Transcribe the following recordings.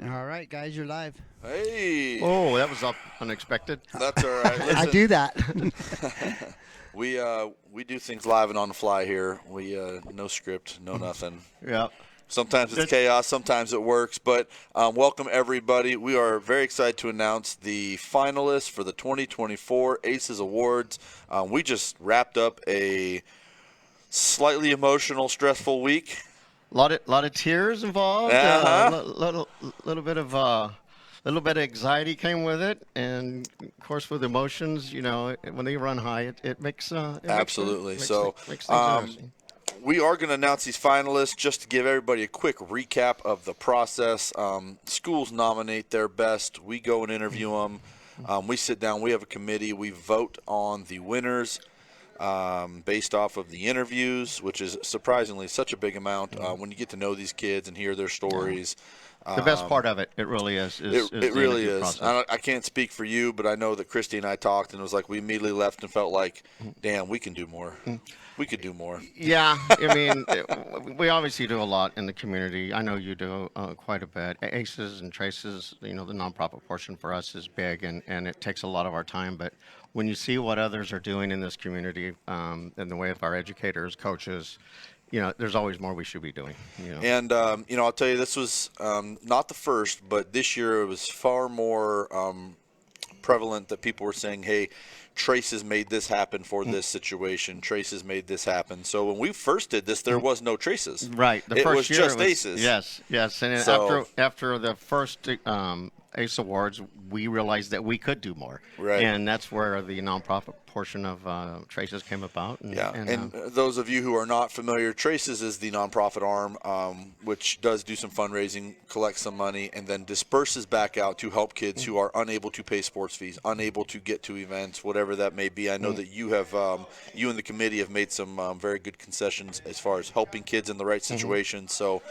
All right, guys, you're live. Hey. Oh, that was unexpected. That's all right. Listen, I do that. we do things live and on the fly here. We no script, no nothing. Yeah. Sometimes it's chaos, sometimes it works. But welcome everybody. We are very excited to announce the finalists for the 2024 ACES Awards. We just wrapped up a slightly emotional, stressful week. Lot of tears involved. Little bit of anxiety came with it, and of course with emotions, when they run high, it makes Absolutely. Makes So things interesting. we are going to announce these finalists just to give everybody a quick recap of the process. Schools nominate their best. We go and interview them. We sit down. We have a committee. We vote on the winners based off of the interviews, which is surprisingly such a big amount when you get to know these kids and hear their stories. The best part of it really is It really is. I can't speak for you, but I know that Christy and I talked, and it was like we immediately left and felt like, damn, we can do more. We could do more. Yeah, I mean, we obviously do a lot in the community. I know you do quite a bit. ACES and TRACES, the nonprofit portion for us is big, and it takes a lot of our time. But when you see what others are doing in this community, in the way of our educators, coaches, there's always more we should be doing. And, I'll tell you, this was not the first, but this year it was far more prevalent that people were saying, hey, TRACES made this happen for this situation. TRACES made this happen. So when we first did this, there was no TRACES. Right. It was just ACES. Yes. And so, after the first ACE Awards, we realized that we could do more. Right. And that's where the nonprofit portion of TRACES came about. And those of you who are not familiar, TRACES is the nonprofit arm, which does do some fundraising, collects some money, and then disperses back out to help kids who are unable to pay sports fees, unable to get to events, whatever that may be. I know that you have, you and the committee have made some very good concessions as far as helping kids in the right situation. So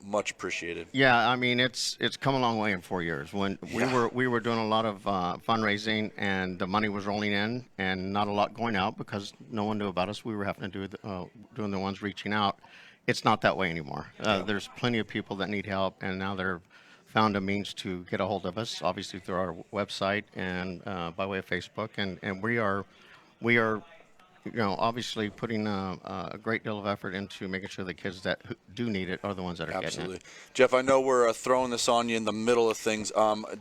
much appreciated. Yeah, I mean it's come a long way in 4 years. When we were doing a lot of fundraising and the money was rolling in and not a lot going out because no one knew about us. We were having to do doing the ones reaching out. It's not that way anymore. There's plenty of people that need help, and now they're found a means to get a hold of us, obviously through our website and by way of Facebook, and we are obviously putting a great deal of effort into making sure the kids that do need it are the ones that are getting it. Jeff, I know we're throwing this on you in the middle of things.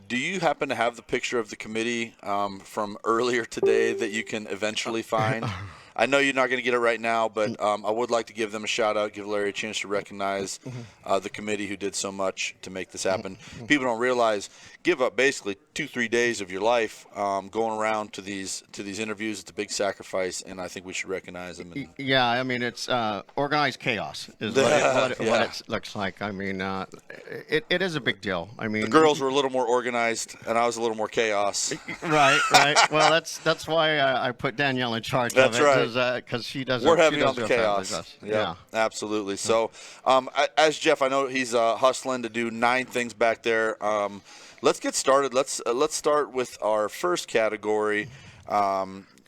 Do you happen to have the picture of the committee from earlier today that you can eventually find? I know you're not going to get it right now, but I would like to give them a shout out, give Larry a chance to recognize the committee who did so much to make this happen. People don't realize, give up basically 2-3 days of your life going around to these interviews. It's a big sacrifice, and I think we should recognize them. Yeah, I mean, it's organized chaos is what it looks like. I mean, it is a big deal. I mean, the girls were a little more organized, and I was a little more chaos. Right. Well, that's why I put Danielle in charge of it. That's right. Because she does. We're heavy on the chaos. Yeah, absolutely. So, as Jeff, I know he's hustling to do 9 things back there. Let's get started. Let's start with our first category.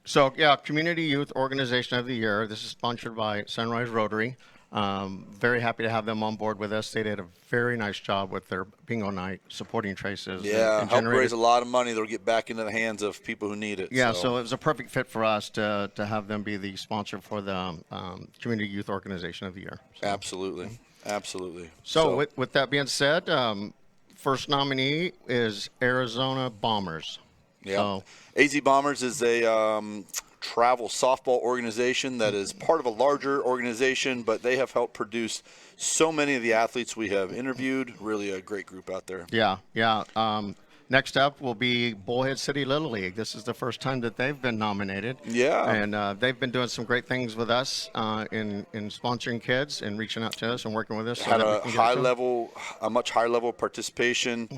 So, Community Youth Organization of the Year. This is sponsored by Sunrise Rotary. Very happy to have them on board with us. They did a very nice job with their bingo night, supporting TRACES. Yeah, help raise a lot of money that'll get back into the hands of people who need it. Yeah, so it was a perfect fit for us to have them be the sponsor for the Community Youth Organization of the Year. So. Absolutely. So with that being said, first nominee is Arizona Bombers. Yeah, so, AZ Bombers is a travel softball organization that is part of a larger organization, but they have helped produce so many of the athletes we have interviewed. Really a great group out there. Yeah. Next up will be Bullhead City Little League. This is the first time that they've been nominated. Yeah. And they've been doing some great things with us in sponsoring kids and reaching out to us and working with us. Had a much higher level of participation,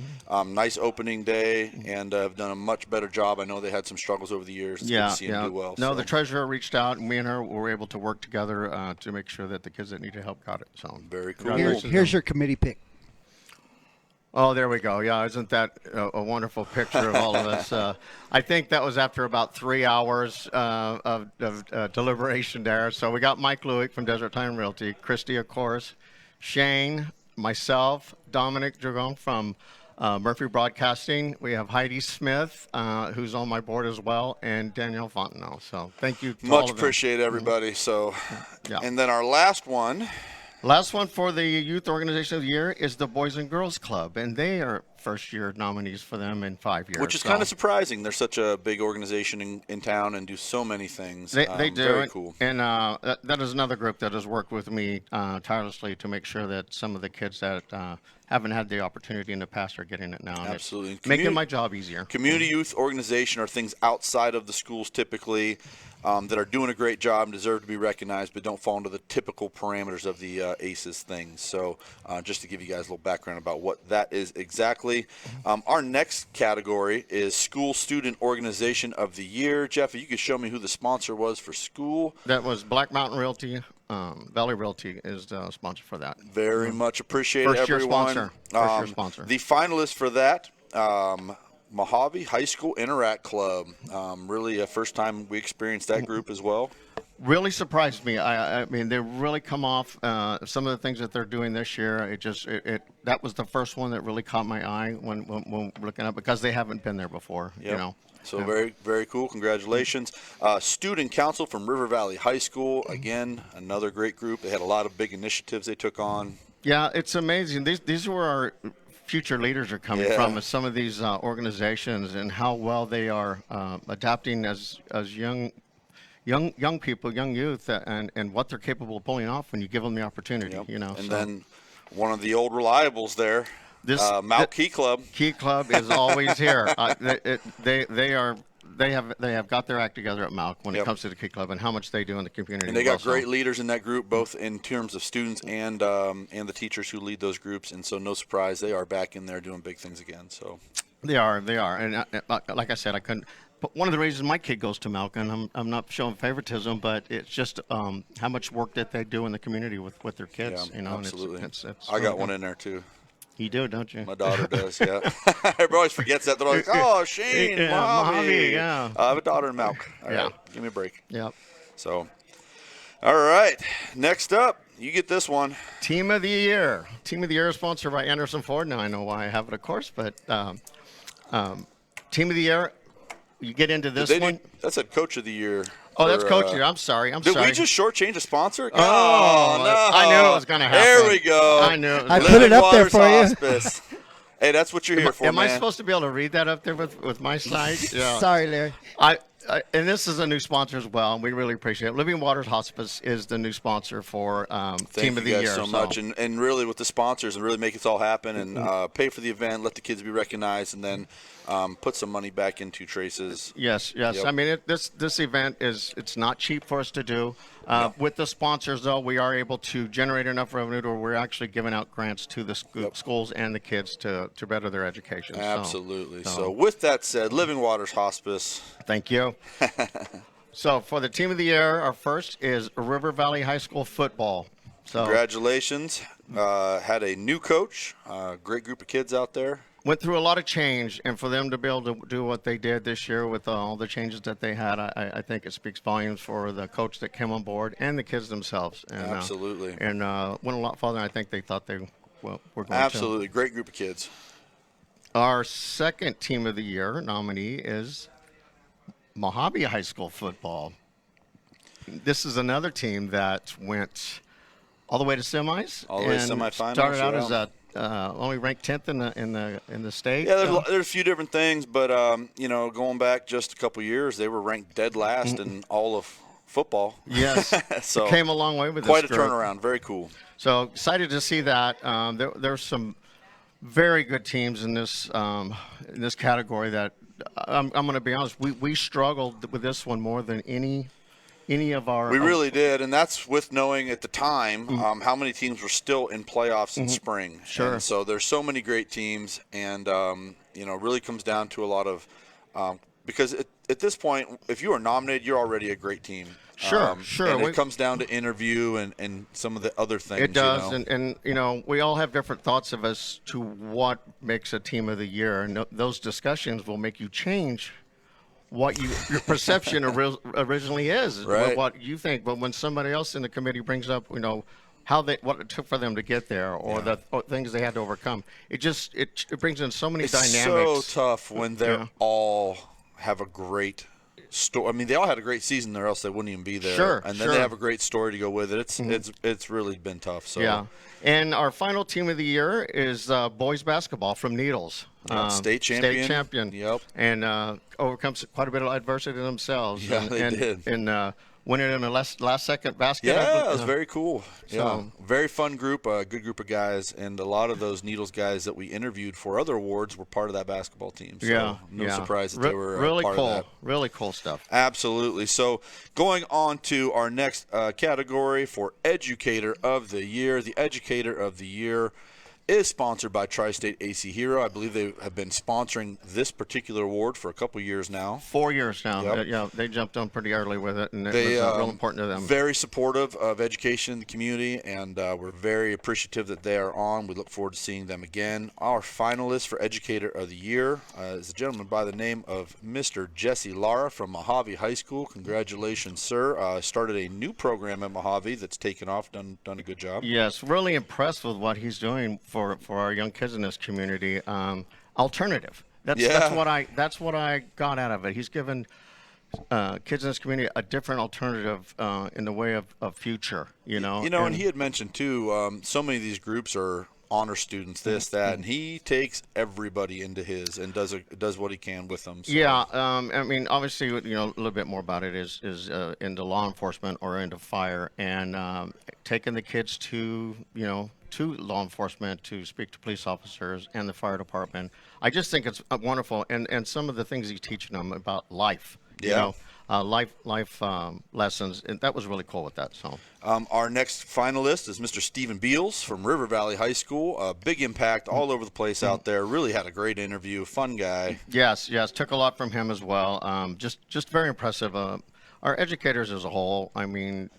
nice opening day, and have done a much better job. I know they had some struggles over the years. It's good to see them do well. No, the treasurer reached out, and we and her were able to work together to make sure that the kids that needed help got it. So very cool. Here's your committee pick. Oh, there we go. Yeah, isn't that a wonderful picture of all of us? I think that was after about 3 hours of deliberation there. So we got Mike Lewick from Desert Time Realty, Christy, of course, Shane, myself, Dominic Dragon from Murphy Broadcasting. We have Heidi Smith, who's on my board as well, and Danielle Fontenot. So thank you to all Much of them. appreciate everybody. So, Yeah. and then our last one. Last one for the Youth Organization of the Year is the Boys and Girls Club, and they are first-year nominees for them in 5 years. Which is kind of surprising. They're such a big organization in town and do so many things. They do. Very cool. And that is another group that has worked with me tirelessly to make sure that some of the kids that haven't had the opportunity in the past are getting it now. And Absolutely. it's making my job easier. Community youth organization are things outside of the schools typically that are doing a great job and deserve to be recognized, but don't fall into the typical parameters of the ACES things. So just to give you guys a little background about what that is exactly. Our next category is School Student Organization of the Year. Jeff, if you could show me who the sponsor was for school. That was Black Mountain Realty. Valley Realty is the sponsor for that. Very much appreciate First year everyone. sponsor. First year sponsor. The finalists for that, Mojave High School Interact Club. Really a first time we experienced that group as well. Really surprised me. I mean, they really come off some of the things that they're doing this year. That was the first one that really caught my eye when looking up, because they haven't been there before. Yep. You know. So very, very cool. Congratulations. Student Council from River Valley High School. Again, another great group. They had a lot of big initiatives they took on. Yeah, it's amazing. These were our future leaders are coming from some of these organizations, and how well they are adapting as young people, young youth, and what they're capable of pulling off when you give them the opportunity. Yep. You know. And so. then one of the old reliables there. MALC Key Club. Key Club is always here. They have got their act together at MALC when it comes to the Key Club and how much they do in the community. And they got great leaders in that group, both in terms of students and the teachers who lead those groups. And so, no surprise, they are back in there doing big things again. So they are, and like I said, I couldn't. But one of the reasons my kid goes to MALC, and I'm not showing favoritism, but it's just how much work that they do in the community with their kids. Yeah, you know, absolutely. And it's I got one in there too. You do, don't you? My daughter does, yeah. Everybody always forgets that. They're like, oh, Shane, Mojave. Yeah. I have a daughter in MALC. All Yeah. right, give me a break. Yep. So, all right. Next up, you get this one. Team of the Year. Team of the Year is sponsored by Anderson Ford. Now, I know why I have it, of course, but Team of the Year, you get into this one. That's a Coach of the Year. Oh, that's Coach of the Year. I'm sorry. Did we just shortchange a sponsor? Oh, no. I knew it was going to happen. There we go. I knew it. I put it up there for you. Hospice. Hey, that's what you're here for, Am man. I supposed to be able to read that up there with my slide? Yeah. Sorry, Larry. And this is a new sponsor as well, and we really appreciate it. Living Waters Hospice is the new sponsor for Team of the Year. Thank you guys so much, and really with the sponsors, and really make it all happen, and pay for the event, let the kids be recognized, and then put some money back into Trace's. Yes. Yep. I mean, this event it's not cheap for us to do. With the sponsors, though, we are able to generate enough revenue to where we're actually giving out grants to the schools and the kids to better their education. Absolutely. So with that said, Living Waters Hospice. Thank you. So for the Team of the Year, our first is River Valley High School football. So Congratulations. Had a new coach, great group of kids out there. Went through a lot of change, and for them to be able to do what they did this year with all the changes that they had, I think it speaks volumes for the coach that came on board and the kids themselves. And, Absolutely. And went a lot farther than I think they thought they were going to. Absolutely. Great group of kids. Our second Team of the Year nominee is Mojave High School football. This is another team that went all the way to semis. All the way to semifinals. Started out as only ranked 10th in the state. Yeah, there's a few different things, but going back just a couple years, they were ranked dead last in all of football. Yes, so came a long way with quite this a group. turnaround. Very cool. So excited to see that. There's some very good teams in this category that I'm going to be honest. We struggled with this one more than any of our. We really did, and that's with knowing at the time how many teams were still in playoffs in spring. Sure. And so there's so many great teams, and really comes down to a lot of because at this point, if you are nominated, you're already a great team. Sure. And it comes down to interview and some of the other things. It does, and we all have different thoughts of as to what makes a Team of the Year, and those discussions will make you change what your perception originally is, right. what you think. But when somebody else in the committee brings up, what it took for them to get there, or the things they had to overcome. It brings in so many dynamics. It's so tough when they're all have a great story. I mean, they all had a great season, or else they wouldn't even be there. Sure, and then they have a great story to go with it. It's really been tough. So yeah. And our final team of the year is boys basketball from Needles. State champion. State champion. Yep. And overcomes quite a bit of adversity themselves. Yeah, they did. And winning in a last-second basket. Yeah, it was very cool. So, yeah, very fun group, a good group of guys, and a lot of those Needles guys that we interviewed for other awards were part of that basketball team. So no surprise that they were really part cool. of that. Really cool stuff. Absolutely. So going on to our next category for Educator of the Year. The Educator of the Year is sponsored by Tri-State AC Hero. I believe they have been sponsoring this particular award for a couple years now. 4 years now. Yep. Yeah, they jumped on pretty early with it, and it was real important to them. Very supportive of education in the community, and we're very appreciative that they are on. We look forward to seeing them again. Our finalist for Educator of the Year is a gentleman by the name of Mr. Jesse LARA from Mojave High School. Congratulations, sir. Started a new program at Mojave that's taken off, done a good job. Yes, really impressed with what he's doing for our young kids in this community. Alternative. That's what I got out of it. He's given kids in this community a different alternative in the way of future. And he had mentioned too. So many of these groups are honor students, this, that, and he takes everybody into his and does what he can with them. So. Yeah, I mean, obviously, a little bit more about it is into law enforcement or into fire, and taking the kids to to law enforcement to speak to police officers and the fire department. I just think it's wonderful, and some of the things he's teaching them about life. Life lessons, and that was really cool with that. So our next finalist is Mr. Stephen BEALS from River Valley High School. A big impact all over the place out there. Really had a great interview. Fun guy. Yes, took a lot from him as well. Just very impressive. Our educators as a whole. I mean,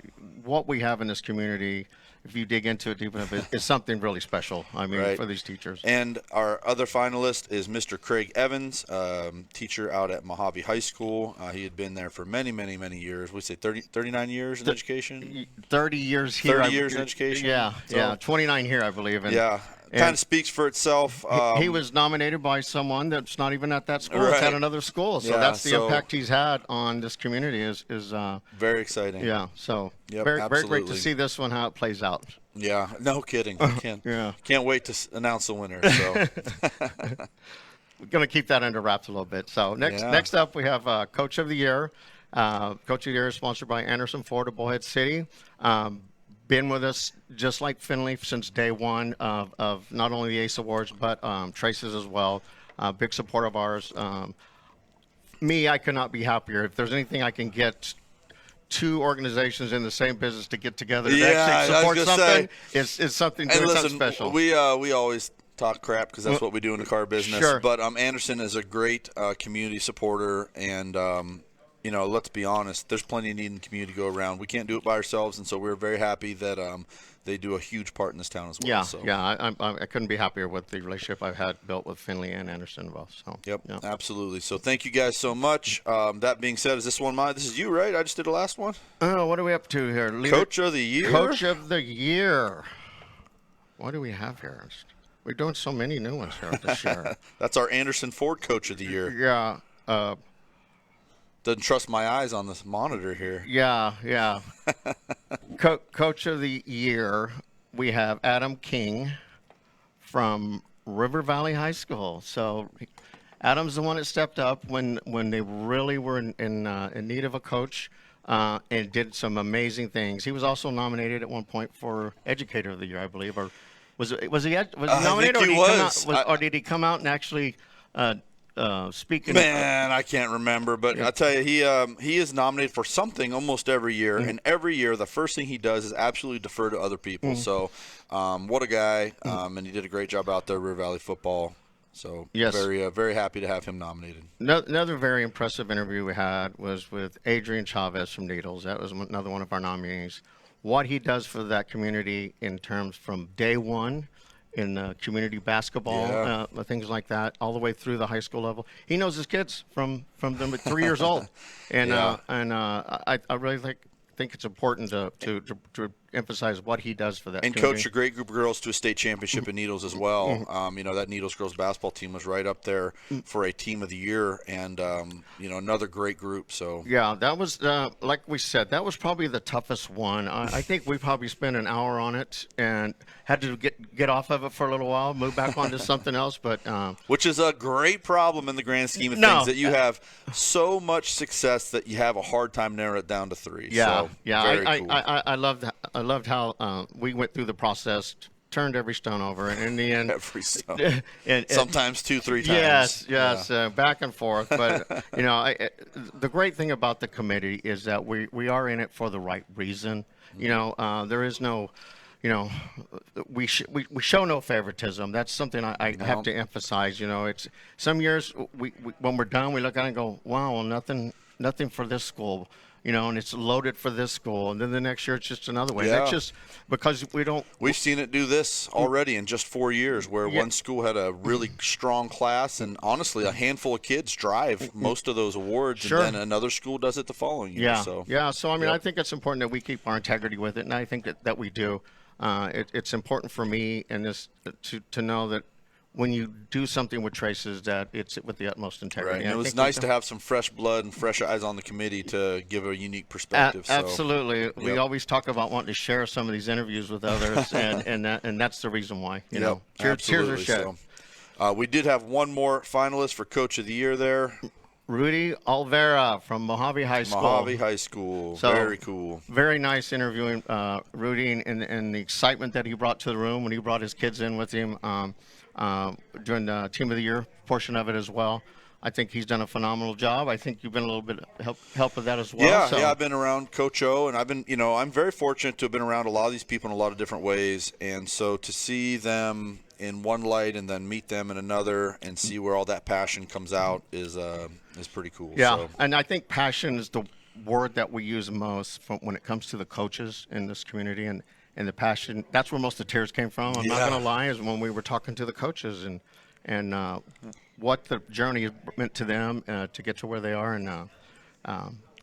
what we have in this community, if you dig into it deep enough, is something really special. I mean, for these teachers. And our other finalist is Mr. Craig Evans, teacher out at Mojave High School. He had been there for many, many, many years. We say 39 years in education? 30 years here. 30 years in education? Yeah, 29 here, I believe. And, kind of speaks for itself. He was nominated by someone that's not even at that school. It's at another school. So that's the impact he's had on this community is very exciting. Yeah, so very great to see this one, how it plays out. Yeah, no kidding. Can't wait to announce the winner. So we're going to keep that under wraps a little bit. So next up, we have Coach of the Year. Coach of the Year is sponsored by Anderson, Florida, Bullhead City. Been with us just like Finley since day one of not only the ACE Awards but Traces as well. Big support of ours. I could not be happier. If there's anything I can get two organizations in the same business to get together to actually support something, is something doing something special. We always talk crap because that's what we do in the car business. Sure. But Anderson is a great community supporter, and let's be honest, there's plenty of need in the community to go around. We can't do it by ourselves, and so we're very happy that they do a huge part in this town as well. I couldn't be happier with the relationship I've had built with Finley and Anderson both. So absolutely. So thank you guys so much. That being said, is this one mine? This is you, right? I just did the last one. What are we up to here? Coach of the Year. Coach of the Year. What do we have here? We're doing so many new ones here this year. That's our Anderson Ford Coach of the Year. Yeah. Doesn't trust my eyes on this monitor here. Yeah. Coach of the Year, we have Adam King from River Valley High School. So Adam's the one that stepped up when they really were in need of a coach and did some amazing things. He was also nominated at one point for Educator of the Year, I believe. Or was he nominated, or did he come out and actually speaking? Man, I can't remember, but I'll tell you, he is nominated for something almost every year, and every year the first thing he does is absolutely defer to other people. So, what a guy, and he did a great job out there, River Valley football. So, very happy to have him nominated. Another very impressive interview we had was with ADRIAN CHAVEZ from Needles. That was another one of our nominees. What he does for that community in terms from day one in community basketball, things like that, all the way through the high school level. He knows his kids from them at 3 years old, and I really think it's important to emphasize what he does for that And community. coached a great group of girls to a state championship in needles as well. Mm-hmm. You know, that needles girls basketball team was right up there for a team of the year, and you know, another great group. So Yeah, that was, like we said, that was probably the toughest one. I think we probably spent an hour on it and had to get off of it for a little while, move back onto something else. But which is a great problem in the grand scheme of No. things, that you have so much success that you have a hard time narrowing it down to 3. yeah, So, very cool. I loved how we went through the process, turned every stone over, and in the end, Every stone. and- Sometimes 2-3 times. Yes, back and forth. But you know, the great thing about the committee is that we are in it for the right reason. You know, there is no, you know, we show no favoritism. That's something I have to emphasize. You know, it's some years we when we're done, we look at it and go, wow, well, nothing for this school. You know, and it's loaded for this school, and then the next year it's just another way. Yeah. That's just because we don't. We've seen it do this already in just 4 years, where Yeah. one school had a really strong class, and honestly, a handful of kids drive most of those awards, Sure. and then another school does it the following year. Yeah, So yeah. So I mean, Yep. I think it's important that we keep our integrity with it, and I think that we do. It's important for me and this to know that when you do something with Traces, that it's with the utmost integrity. Right. And And I it was think nice to have some fresh blood and fresh eyes on the committee to give a unique perspective. So, Absolutely. We Yep. always talk about wanting to share some of these interviews with others, and that's the reason why. You know, cheers or absolutely. shit. So, we did have one more finalist for Coach of the Year there, Rudy OLVERA from Mojave High School. Mojave High School. So- Very cool. Very nice interviewing Rudy and the excitement that he brought to the room when he brought his kids in with him during the Team of the Year portion of it as well. I think he's done a phenomenal job. I think you've been a little bit help with that as well. Yeah, so. yeah, I've been around Coach O, and I've been, you know, I'm very fortunate to have been around a lot of these people in a lot of different ways, and so to see them in one light and then meet them in another and see where all that passion comes out is pretty cool. Yeah, So, and I think passion is the word that we use most when it comes to the coaches in this community, and the passion. That's where most of the tears came from. I'm not Yeah. going to lie, is when we were talking to the coaches and what the journey has meant to them to get to where they are, and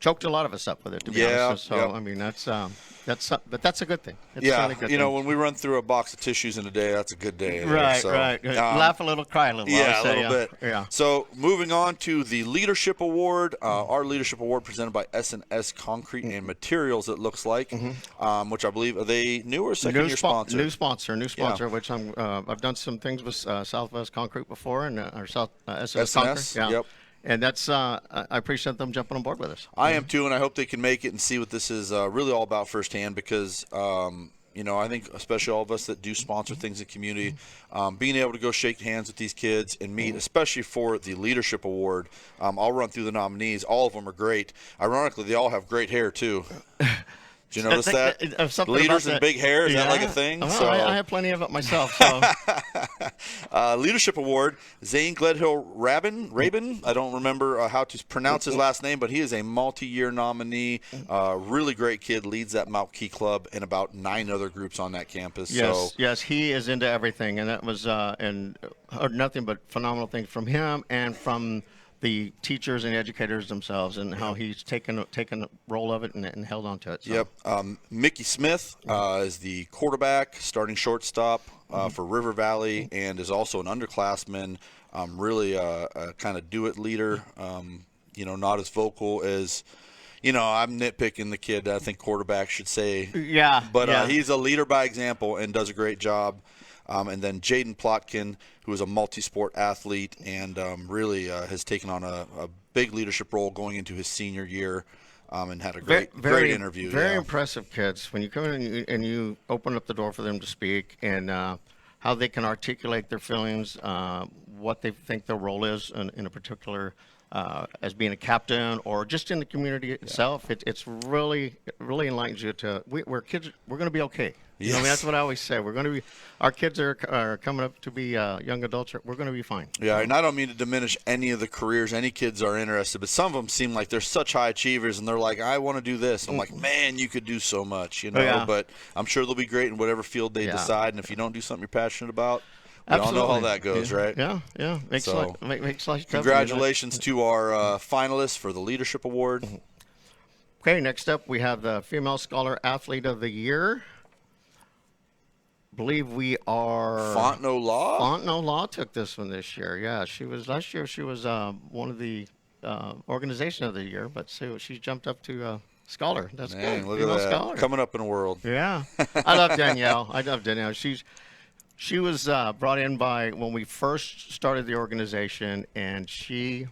choked a lot of us up with it, to be Yeah, honest. So yep. I mean, but that's a good thing. It's yeah, really a good you know, thing. when we run through a box of tissues in a day, that's a good day. there. Right, So, right. Laugh a little, cry a little. I Yeah, a would say, little bit. Yeah. So moving on to the Leadership Award, our Leadership Award presented by S&S Concrete and Materials, it looks like, which I believe, are they new or second-year sponsor? New sponsor. Which I've done some things with Southwest Concrete before, and or South S&S Concrete. S&S, Yeah. yep. And that's I appreciate them jumping on board with us. I am too, and I hope they can make it and see what this is really all about firsthand, because you know, I think especially all of us that do sponsor things in the community, being able to go shake hands with these kids and meet, especially for the Leadership Award. I'll run through the nominees. All of them are great. Ironically, they all have great hair too. Did you notice that? Something Leaders about and big hair, is that like a Yeah. thing? Well, So, I have plenty of it myself. So. Leadership Award, ZANE GLEDHILL-RABIN. I don't remember how to pronounce his last name, but he is a multi-year nominee. Really great kid, leads that MALC club and about 9 other groups on that campus. Yes, he is into everything, and that was and heard nothing but phenomenal things from him and from the teachers and educators themselves, and how he's taken a role of it and held on to it. So. Yep. Mickey Smith is the quarterback, starting shortstop for River Valley, and is also an underclassman. Really a kind of do-it leader. You know, not as vocal as, you know, I'm nitpicking the kid. I think quarterback should say. Yeah. But yeah. he's a leader by example and does a great job. And then JAYDEN PLOTKIN, who is a multi-sport athlete and really has taken on a big leadership role going into his senior year, and had a great interview. Very impressive kids. When you come in and you open up the door for them to speak, and how they can articulate their feelings, what they think their role is in a particular, as being a captain or just in the community itself. It's really, it really enlightens you to, we're kids, we're going to be okay. You know, I mean, that's what I always say. We're going to be, our kids are coming up to be young adults. We're going to be fine. Yeah, and I don't mean to diminish any of the careers any kids are interested, but some of them seem like they're such high achievers, and they're like, I want to do this. I'm like, man, you could do so much, you know. Yeah. But I'm sure they'll be great in whatever field they Yeah. decide, and if you don't do something you're passionate about, we all know how that goes, right? Yeah, yeah. Makes So, life tough. Congratulations to our finalists for the Leadership Award. Okay, next up we have the Female Scholar Athlete of the Year. believe we are. Fontenot-Law? Fontenot-Law took this one this year. Yeah, she was last year. She was one of the organization of the year, but so she jumped up to scholar. That's Dang, good. look Female at that. scholar. Coming up in the world. Yeah, I love Danielle. I love Danielle. She was brought in by when we first started the organization, and she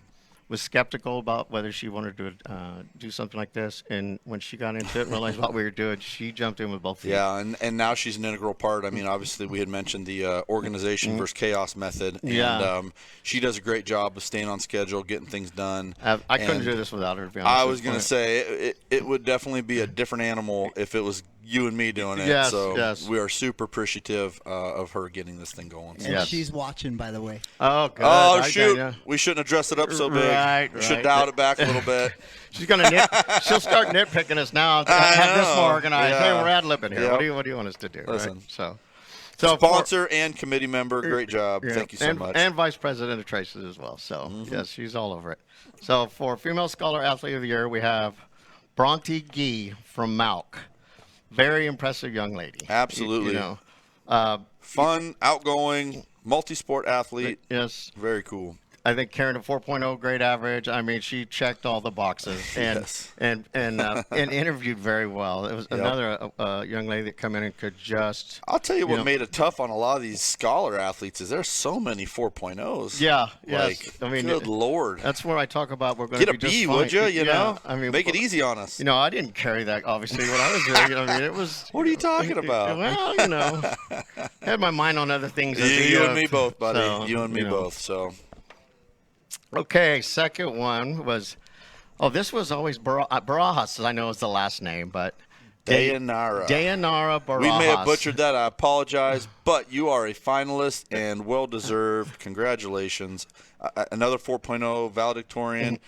was skeptical about whether she wanted to do something like this. And when she got into it and realized what we were doing, she jumped in with both feet. Yeah, and now she's an integral part. I mean, obviously, we had mentioned the organization versus chaos method. And she does a great job of staying on schedule, getting things done. I couldn't do this without her, to be honest. I was going to say, it would definitely be a different animal if it was you and me doing it. Yes, so yes. we are super appreciative of her getting this thing going. And Yes. she's watching, by the way. Oh, good. Oh, Hi, shoot. Danielle. We shouldn't have dressed it up so big. Right, We should right. dial it back a little bit. She's gonna she'll start nitpicking us now. Have this more organized. Yeah. Hey, we're ad-libbing here. Yep. What do you want us to do? Listen. Right? So Sponsor and committee member, great job. Yeah. Thank you so much. And vice president of Traces as well. So yes, she's all over it. So for female scholar athlete of the year, we have Bronte Gee from MALC. Very impressive young lady. Absolutely. You know, Fun, outgoing, multi-sport athlete. yes. Very cool. I think carrying a 4.0 grade average. I mean, she checked all the boxes and Yes. and interviewed very well. It was another young lady that come in and could just. I'll tell you what know- made it tough on a lot of these scholar athletes is there's so many 4.0s. Yeah. Like, Yes. I mean, good Lord. that's where I talk about we're going to Get be a just B, fine. would you? You Yeah, know? I mean, Make it easy on us. You know, I didn't carry that obviously when I was doing it. I mean, it was. What are you talking about? Well, you know, had my mind on other things. as a You and youth, me both, buddy. so, You and me you know. both. So Okay, second one was, this was always Barajas, I know is the last name, but Dayanara. Dayanara Barajas. We may have butchered that. I apologize, but you are a finalist and well-deserved. Congratulations. Another 4.0 valedictorian.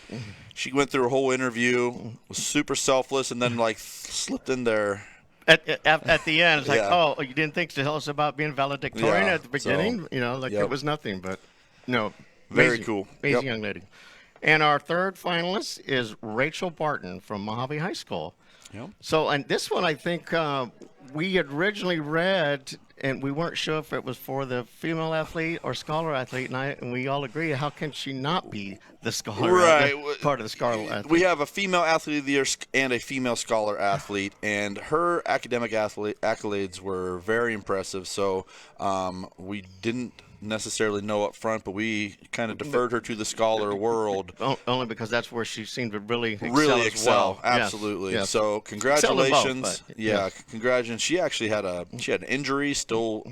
She went through her whole interview, was super selfless, and then like slipped in there. At the end, it's like, Yeah. you didn't think to tell us about being valedictorian Yeah, at the beginning? so, You know, like yep. it was nothing, but no. Very amazing, cool. Amazing Yep. young lady. And our third finalist is Rachel Barton from Mojave High School. Yep. So, and this one, I think we had originally read, and we weren't sure if it was for the female athlete or scholar athlete, and we all agree, how can she not be the scholar Right. athlete, part of the scholar athlete? We have a female athlete of the year and a female scholar athlete, and her academic accolades were very impressive. So we didn't necessarily know up front, but we kind of deferred her to the scholar world. Only because that's where she seemed to really excel. Really as excel, well. Yes, absolutely. yes. So Excelled in both, congratulations, but, yeah, yes. congratulations. She actually had an injury, still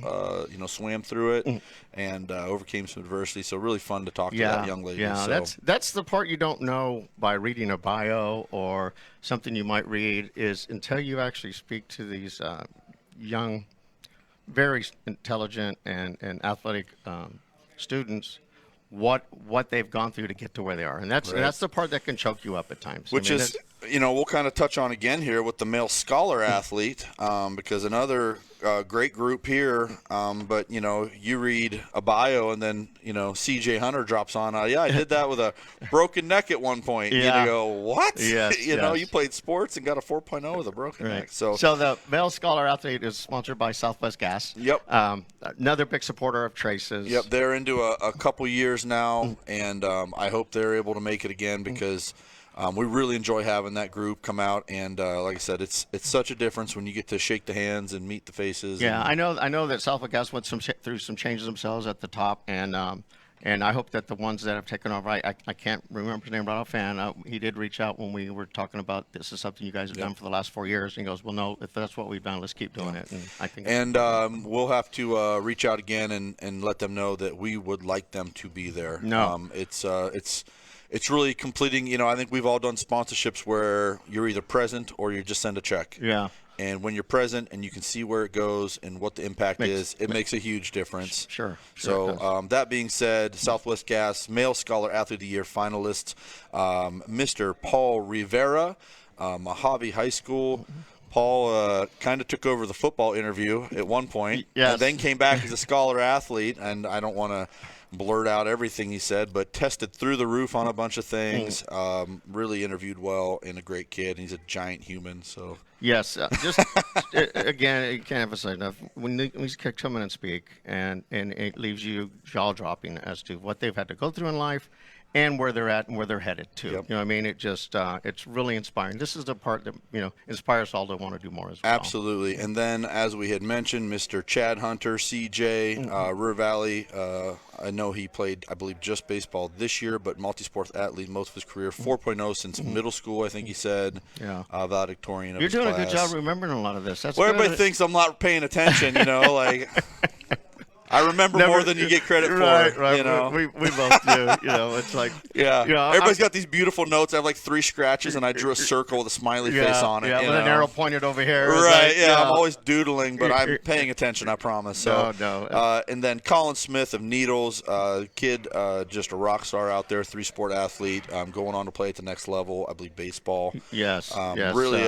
swam through it, and overcame some adversity. So really fun to talk to that young lady. Yeah, so. that's the part you don't know by reading a bio or something you might read is until you actually speak to these young, very intelligent and athletic students, what they've gone through to get to where they are, and that's the part that can choke you up at times. Which is, we'll kind of touch on again here with the male scholar athlete, because another great group here. But you read a bio and then CJ Hunter drops on. Yeah, I did that with a broken neck at one point. Yeah. You go, what? Yes, You played sports and got a 4.0 with a broken neck. So the male scholar athlete is sponsored by Southwest Gas. Yep. Another big supporter of Traces. Yep, they're into a couple years now, and I hope they're able to make it again because we really enjoy having that group come out. And like I said, it's such a difference when you get to shake the hands and meet the faces. Yeah, I know that Southwest Gas went through some changes themselves at the top, and I hope that the ones that have taken over, I can't remember his name right offhand. He did reach out when we were talking about this is something you guys have done for the last 4 years. And he goes, well, no, if that's what we've done, let's keep doing it. And I think. And we'll have to reach out again and let them know that we would like them to be there. No. It's really completing. I think we've all done sponsorships where you're either present or you just send a check. Yeah. And when you're present and you can see where it goes and what the impact is, it makes a huge difference. Sure. So that being said, Southwest Gas Male Scholar Athlete of the Year finalist, Mr. Paul Rivera, Mojave High School. Paul kind of took over the football interview at one point, Yes. and then came back as a scholar athlete. And I don't want to blurt out everything he said, but tested through the roof on a bunch of things. Really interviewed well, and a great kid. He's a giant human. So Yes, again, you can't emphasize enough. When these kids come in and speak, and it leaves you jaw dropping as to what they've had to go through in life, and where they're at and where they're headed to. Yep. You know what I mean? It just it's really inspiring. This is the part that inspires all to want to do more as well. absolutely. And then, as we had mentioned, Mr. Chad Hunter, CJ, River Valley. I know he played, I believe, just baseball this year, but multi-sport athlete most of his career. 4.0 since middle school, I think he said. Yeah. Valedictorian of You're his doing class. a good job remembering a lot of this. That's Well, good. everybody thinks I'm not paying attention, like I remember more than you get credit right, for. Right, You know? we both do. It's like Yeah. Everybody's I'm- got these beautiful notes. I have like 3 scratches, and I drew a circle with a smiley face on it. Yeah, you with an know? arrow pointed over here. Right, Like, yeah, I'm always doodling, but I'm paying attention, I promise. So, No. And then Colin Smith of Needles, kid, just a rock star out there, 3-sport athlete, going on to play at the next level, I believe baseball. Yes, Really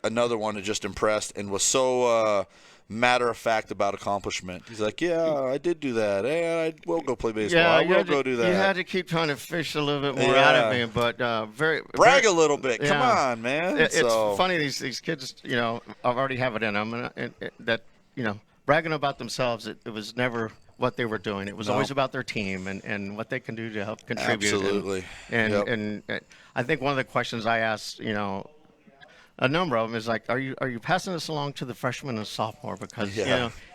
another one that just impressed and was so matter-of-fact about accomplishment. He's like, yeah, I did do that. Hey, I will go play baseball. I will go do that. You had to keep trying to fish a little bit more out of me, but Brag a little bit. Come Yeah. on, man. It's So- funny these kids, already have it in them, and that bragging about themselves. It was never what they were doing. It was always about their team and what they can do to help contribute. Absolutely. And I think one of the questions I asked, a number of them is like, are you passing this along to the freshman and sophomore? Because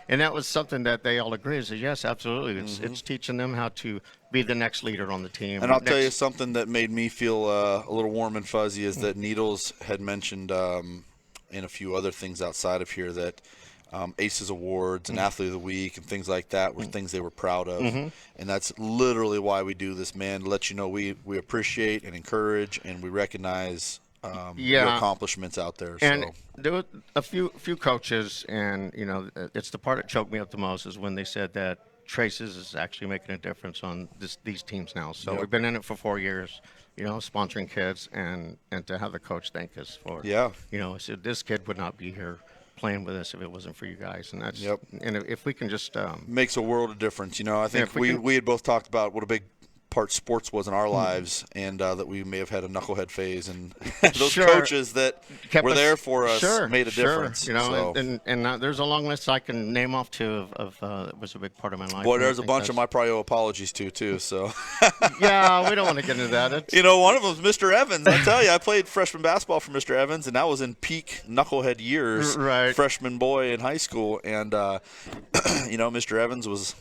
and that was something that they all agreed. Is yes, absolutely. It's teaching them how to be the next leader on the team. And I'll tell you something that made me feel a little warm and fuzzy is that Needles had mentioned in a few other things outside of here that ACES Awards and Athlete of the Week and things like that were things they were proud of. And that's literally why we do this, man, to let you know we appreciate and encourage and we recognize your accomplishments out there. And so. there were a few coaches, and it's the part that choked me up the most is when they said that Traces is actually making a difference on these teams now. So we've been in it for 4 years, sponsoring kids, and to have the coach thank us for so this kid would not be here playing with us if it wasn't for you guys. And that's and if we can just makes a world of difference. I think we had both talked about what a big part sports was in our lives, and that we may have had a knucklehead phase, and those coaches that were there for us made a difference. So. And there's a long list I can name off too of that was a big part of my life. Boy, there's a bunch of my probably owe apologies too. So yeah, we don't want to get into that. One of them is Mr. Evans. I tell you, I played freshman basketball for Mr. Evans, and that was in peak knucklehead years, freshman boy in high school, and Mr. Evans was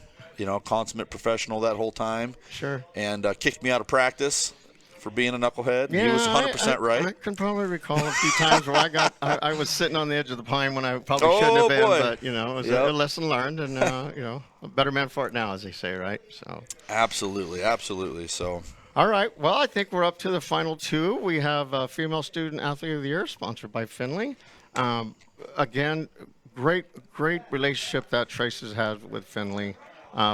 consummate professional that whole time. Sure. And kicked me out of practice for being a knucklehead. Yeah, he was 100% right. I can probably recall a few times where I was sitting on the edge of the pine when I probably shouldn't have been, but it was a lesson learned, and a better man for it now, as they say, right? So. Absolutely. So. All right. Well, I think we're up to the final 2. We have Female Student Athlete of the Year, sponsored by Finley. Again, great relationship that Traces has with Finley.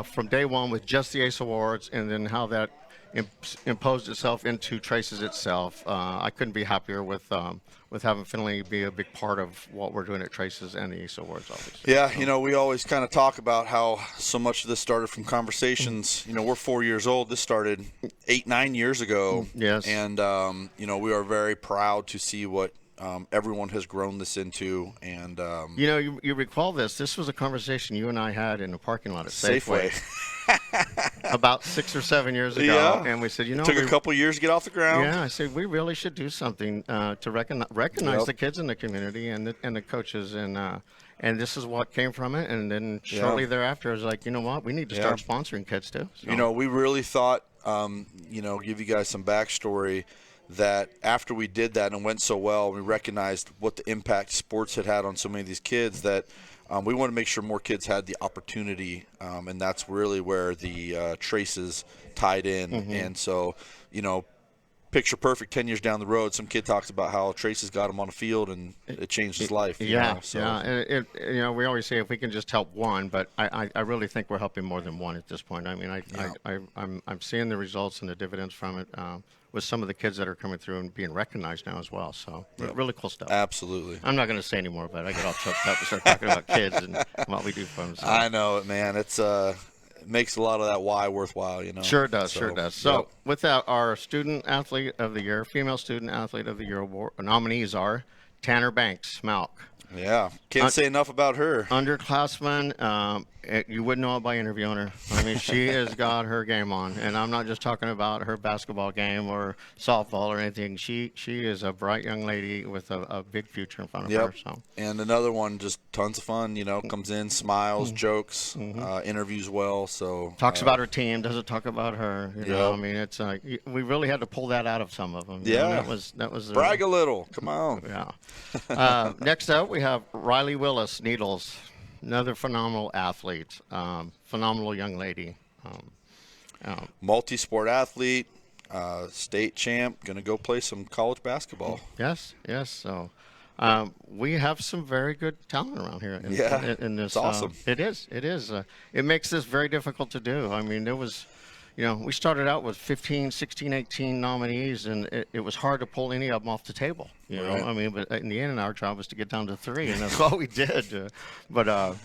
From day one with just the ACE Awards, and then how that imposed itself into Traces itself. I couldn't be happier with having Finley be a big part of what we're doing at Traces and the ACE Awards, obviously. Yeah, we always kind of talk about how so much of this started from conversations. We're 4 years old. This started 8-9 years ago. Yes. And, we are very proud to see what everyone has grown this into, and you recall this was a conversation you and I had in the parking lot at Safeway about 6 or 7 years ago, and we said, took a couple years to get off the ground. Yeah, I said we really should do something to recognize the kids in the community and the coaches, and this is what came from it. And then shortly thereafter, I was like, what, we need to start sponsoring kids too. So. We really thought, give you guys some backstory, that after we did that and went so well, we recognized what the impact sports had on so many of these kids that we want to make sure more kids had the opportunity, and that's really where the Traces tied in. And so, picture perfect 10 years down the road, some kid talks about how Trace has got him on the field and it changed his life. So. And we always say if we can just help one, but I really think we're helping more than one at this point. I mean, I'm seeing the results and the dividends from it with some of the kids that are coming through and being recognized now as well. So really cool stuff. Absolutely. I'm not going to say any more about it. I get all choked up and start talking about kids and what we do for them. So. I know it, man. It's makes a lot of that why worthwhile, Sure does, sure does. So with that, our Student Athlete of the Year, Female Student Athlete of the Year award nominees are Tanner Banks, MALC. Yeah, can't say enough about her. Underclassman, you wouldn't know it by interviewing her. I mean, she has got her game on, and I'm not just talking about her basketball game or softball or anything. She is a bright young lady with a big future in front of her. So. And another one, just tons of fun. Comes in, smiles, jokes, interviews well. So talks about her team, doesn't talk about her. You know, I mean, it's we really had to pull that out of some of them. Yeah, that was brag a little. Come on. Yeah. Next up, we have Riley Willis, Needles. Another phenomenal athlete, phenomenal young lady. Multi-sport athlete, state champ, going to go play some college basketball. Yes. So we have some very good talent around here. In this, it's awesome. It is. It makes this very difficult to do. I mean, there was, we started out with 15, 16, 18 nominees, and it was hard to pull any of them off the table. You know, I mean, but in the end, our job was to get down to 3, and that's all we did. But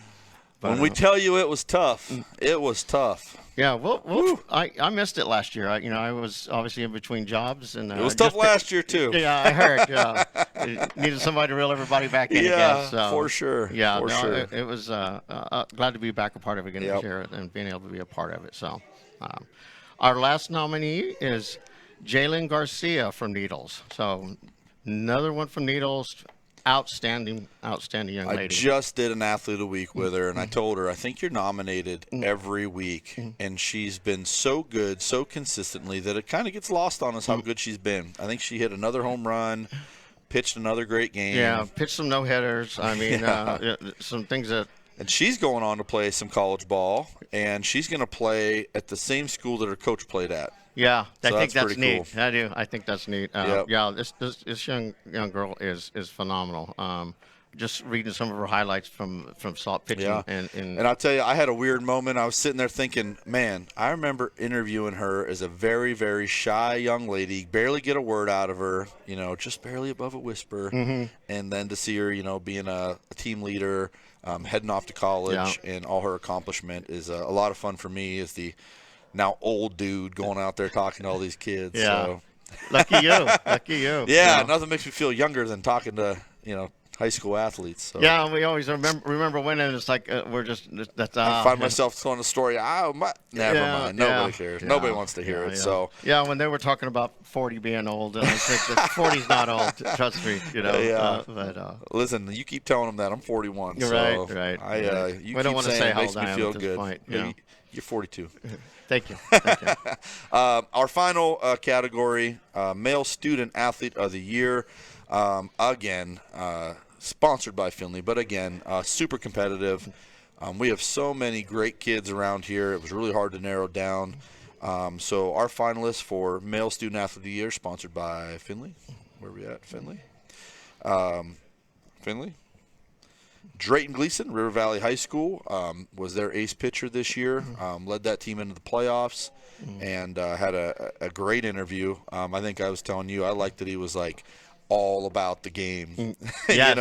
when we tell you it was tough, it was tough. Yeah, well I missed it last year. I was obviously in between jobs, and it was tough last year too. Yeah, I heard. Yeah, needed somebody to reel everybody back in again. So, for sure. Yeah, for sure. It was glad to be back a part of it again this year and being able to be a part of it. So. Our last nominee is Jalen Garcia from Needles. So another one from Needles, outstanding young lady. I just did an Athlete of the Week with her, and I told her, I think you're nominated every week. And she's been so good, so consistently, that it kind of gets lost on us how good she's been. I think she hit another home run, pitched another great game. Yeah, pitched some no-hitters. I mean, some things that... And she's going on to play some college ball, and she's going to play at the same school that her coach played at. Yeah, I think that's neat. Cool. I do. I think that's neat. Yeah, this young girl is phenomenal. Just reading some of her highlights from salt pitching. Yeah. And I'll tell you, I had a weird moment. I was sitting there thinking, man, I remember interviewing her as a very, very shy young lady, barely get a word out of her, just barely above a whisper. And then to see her, being a team leader, heading off to college, and all her accomplishment is a lot of fun for me as the now old dude going out there talking to all these kids. Yeah. So. Lucky you. Yeah, nothing makes me feel younger than talking to, high school athletes. So. Yeah, we always remember winning. It's like we're just that's. I find myself telling a story. Never mind. Nobody cares. Yeah, Nobody wants to hear it. Yeah. So when they were talking about 40 being old, and I think that 40's not old. Trust me. Listen, you keep telling them that I'm 41. You're so right. You we don't keep want to saying say it how makes old me I am feel at this good. point, You're 42. Thank you. Our final category, Male Student Athlete of the Year. Again. Sponsored by Finley, but again, super competitive. We have so many great kids around here. It was really hard to narrow down. So our finalists for Male Student Athlete of the Year, sponsored by Finley. Where are we at? Finley? Drayton Gleason, River Valley High School, was their ace pitcher this year. Led that team into the playoffs and had a great interview. I think I was telling you, I liked that he was like, all about the game. Yes.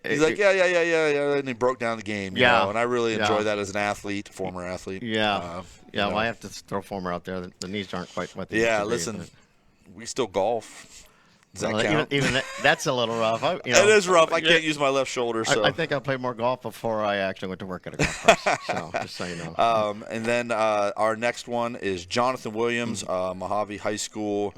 He's like, yeah, and he broke down the game, you know, and I really enjoy that as an athlete, former athlete. Well, I have to throw former out there. The knees aren't quite what they used to be, listen, we still golf. Does that count? Even that's a little rough. It is rough. I can't use my left shoulder. So I think I played more golf before I actually went to work at a golf course. So just so you know. And then our next one is Jonathan Williams, Mojave High School.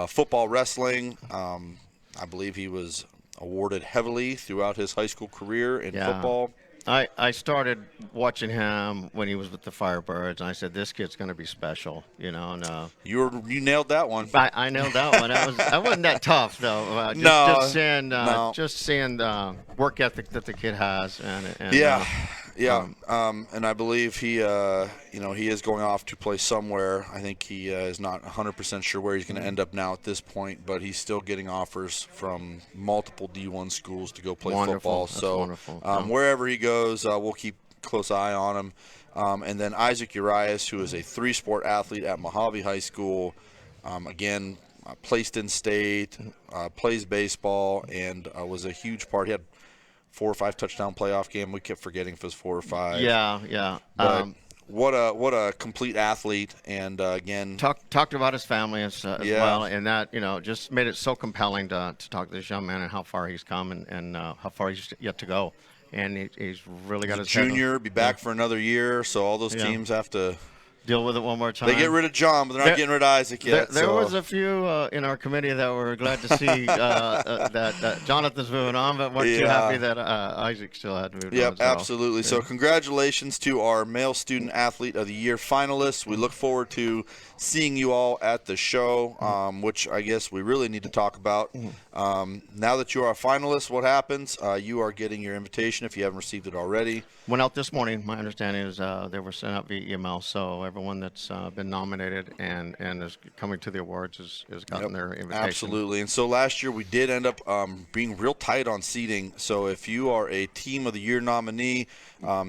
Football wrestling, I believe he was awarded heavily throughout his high school career in football. I started watching him when he was with the Firebirds, and I said, this kid's going to be special, And you nailed that one. I nailed that one. That wasn't that tough, though. Just seeing work ethic that the kid has. And Yeah, and I believe he, he is going off to play somewhere. I think he is not 100% sure where he's going to end up now at this point, but he's still getting offers from multiple D1 schools to go play football. That's so wonderful. wherever he goes, we'll keep a close eye on him. And then Isaac Urias, who is a three-sport athlete at Mojave High School, again, placed in state, plays baseball, and was a huge part. He had 4 or 5 touchdown playoff game. We kept forgetting if it was 4 or 5. Yeah. But what a complete athlete, and again, talked about his family as Yeah. well, and that just made it so compelling to talk to this young man and how far he's come and how far he's yet to go. And he's really got his head junior, be back for another year, so all those Yeah. teams have to. deal with it one more time. They get rid of John, but they're not getting rid of Isaac yet. There so. was a few in our committee that were glad to see that Jonathan's moving on, but weren't too happy that Isaac still had moved on. Yep, as well. absolutely. So congratulations to our Male Student Athlete of the Year finalists. We look forward to seeing you all at the show, which I guess we really need to talk about. Now that you are a finalist, what happens? You are getting your invitation if you haven't received it already. Went out this morning. My understanding is they were sent out via email, so everyone that's been nominated and is coming to the awards has gotten their invitation. Absolutely. And so last year we did end up being real tight on seating. So if you are a Team of the Year nominee,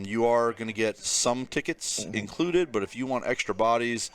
you are going to get some tickets included. But if you want extra bodies,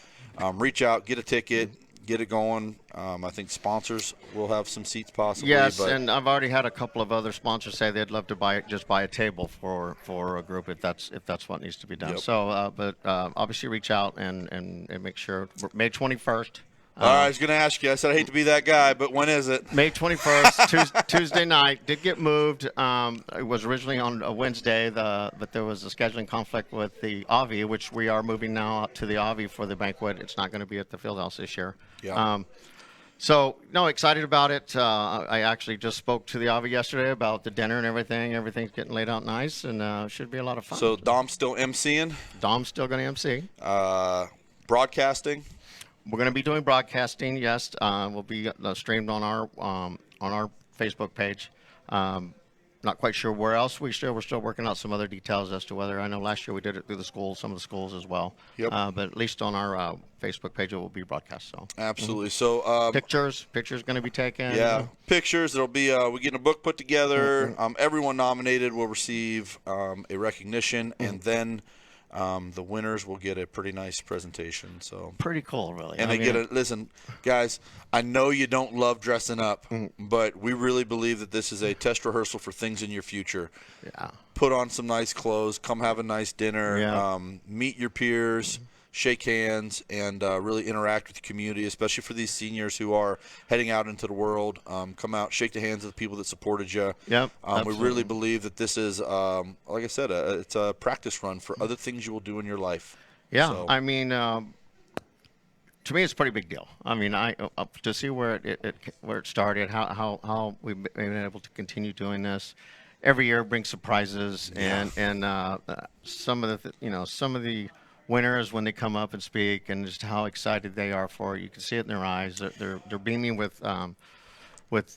reach out, get a ticket, get it going. I think sponsors will have some seats possibly. Yes, but and I've already had a couple of other sponsors say they'd love to just buy a table for a group if that's what needs to be done. Yep. So, but obviously reach out and make sure May 21st. all right, I was going to ask you. I said I hate to be that guy, but when is it? May 21st, Tuesday night. Did get moved. It was originally on a Wednesday, but there was a scheduling conflict with the Avi, which we are moving now up to the Avi for the banquet. It's not going to be at the Fieldhouse this year. Yeah. So, no, excited about it. I actually just spoke to the Avi yesterday about the dinner and everything. Everything's getting laid out nice, and should be a lot of fun. So Dom's still emceeing, Dom's still going to MC. broadcasting. We're going to be doing broadcasting. Yes, we'll be streamed on our Facebook page. Not quite sure where else we're still working out some other details as to whether. I know last year we did it through the schools, some of the schools as well. Yep. But at least on our Facebook page, it will be broadcast. So Absolutely. So pictures going to be taken. yeah, pictures. It'll be we're getting a book put together. Everyone nominated will receive a recognition, and then the winners will get a pretty nice presentation. So Pretty cool, really. and they get a listen, guys. I know you don't love dressing up, but we really believe that this is a test rehearsal for things in your future. Yeah. Put on some nice clothes, come have a nice dinner, Yeah. meet your peers, shake hands, and really interact with the community, especially for these seniors who are heading out into the world. Come out, shake the hands of the people that supported you. Yep, We absolutely. really believe that this is, like I said, it's a practice run for other things you will do in your life. Yeah, So- I mean, to me, it's a pretty big deal. I mean, to see where it started, how we've been able to continue doing this every year, brings surprises, and some of the winners when they come up and speak, and just how excited they are for it. You can see it in their eyes. They're beaming with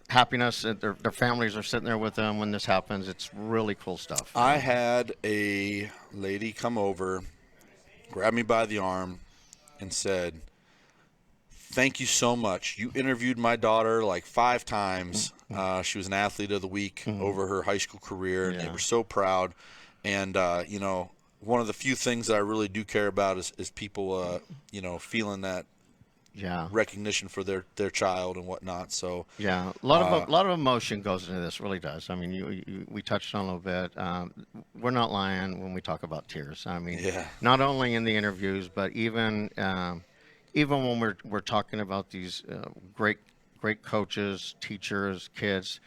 happiness. Their families are sitting there with them when this happens. It's really cool stuff. I had a lady come over, grab me by the arm, and said, "Thank you so much. You interviewed my daughter like 5 times. She was an athlete of the week over her high school career, and they Yeah. were so proud. And, one of the few things that I really do care about is people, feeling that Yeah. recognition for their child and whatnot. So, Yeah, a lot of emotion goes into this. Really does. I mean, we touched on it a little bit. We're not lying when we talk about tears. I mean, Yeah. not only in the interviews, but even when we're talking about these great coaches, teachers, kids,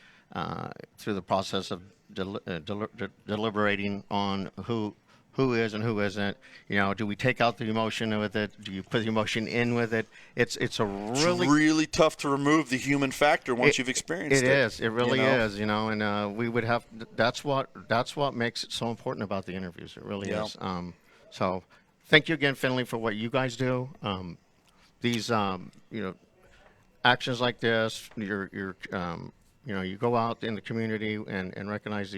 through the process of deliberating on who is and who isn't. Do we take out the emotion with it? Do you put the emotion in with it? It's really tough to remove the human factor once you've experienced it. It is. It really you know? is. And we would have. That's what makes it so important about the interviews. It really Yeah. is. So, thank you again, Finley, for what you guys do. These actions like this. You go out in the community and recognize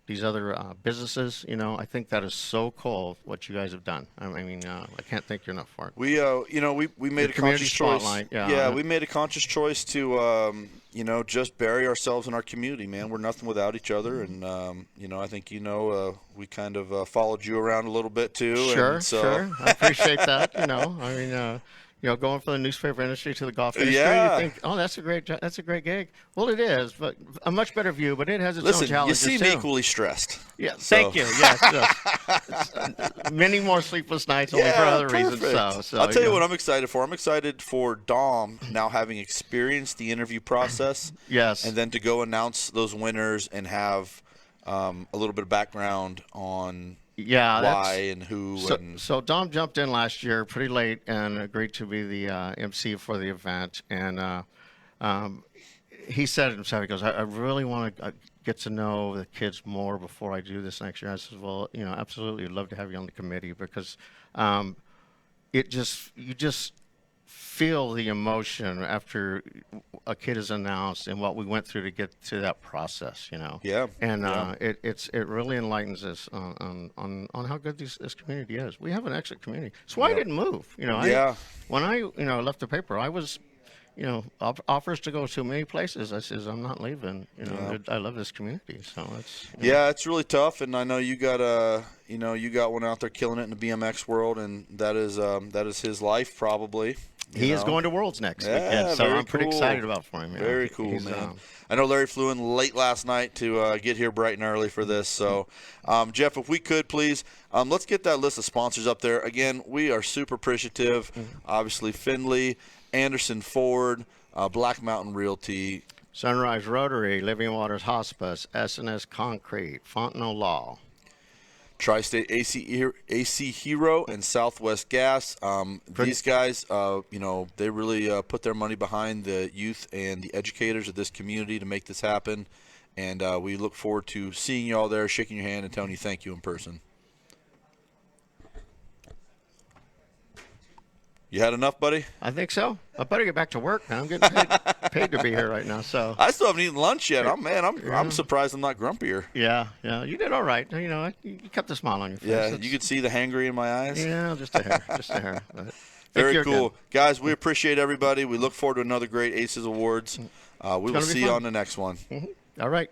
these other businesses. You know, I think that is so cool what you guys have done. I mean, I can't thank you enough for it. We, you know, we made a community conscious choice. spotlight, We made a conscious choice to, you know, just bury ourselves in our community, man. We're nothing without each other, and you know, I think we kind of followed you around a little bit too. Sure, and so, sure. I appreciate that. You know, I mean, you know, going from the newspaper industry to the golf industry, Yeah. you think, oh, that's a great gig. Well, it is, but a much better view. But it has its own Listen, you challenges seem too. equally stressed. Yeah, So- thank you. Yes, many more sleepless nights, only for other reasons. So I'll tell you know. what I'm excited for. I'm excited for Dom now having experienced the interview process. Yes. And then to go announce those winners and have a little bit of background on Yeah, why and who. So Dom jumped in last year pretty late and agreed to be the MC for the event. And he said himself, he goes, I really want to get to know the kids more before I do this next year. I said, well, you know, absolutely, I'd love to have you on the committee because you just feel the emotion after a kid is announced and what we went through to get to that process, you know. Yeah. And it really enlightens us on how good this community is. We have an excellent community. That's why I didn't move. You know. When I left the paper, I was, you know, offers to go to many places. I says I'm not leaving. You know, I love this community. So it's. It's really tough, and I know you got you got one out there killing it in the BMX world, and that is his life probably. He is going to Worlds next Yeah, weekend, so very I'm pretty cool. excited about for him. Very cool, man. I know Larry flew in late last night to get here bright and early for this. So, Jeff, if we could, please, let's get that list of sponsors up there. Again, we are super appreciative. Obviously, Findlay, Anderson Ford, Black Mountain Realty, Sunrise Rotary, Living Waters Hospice, S&S Concrete, Fontenot Law. Tri-State AC Hero, and Southwest Gas. These guys, you know, they really put their money behind the youth and the educators of this community to make this happen. And we look forward to seeing you all there, shaking your hand, and telling you thank you in person. You had enough, buddy? I think so. I better get back to work now. I'm getting paid to be here right now. So I still haven't eaten lunch yet. I'm surprised I'm not grumpier. yeah, you did all right. You know, you kept a smile on your face. Yeah, you could see the hangry in my eyes. Yeah, just a hair, But Very cool. Guys, we appreciate everybody. We look forward to another great Aces Awards. We will see you on the next one. All right.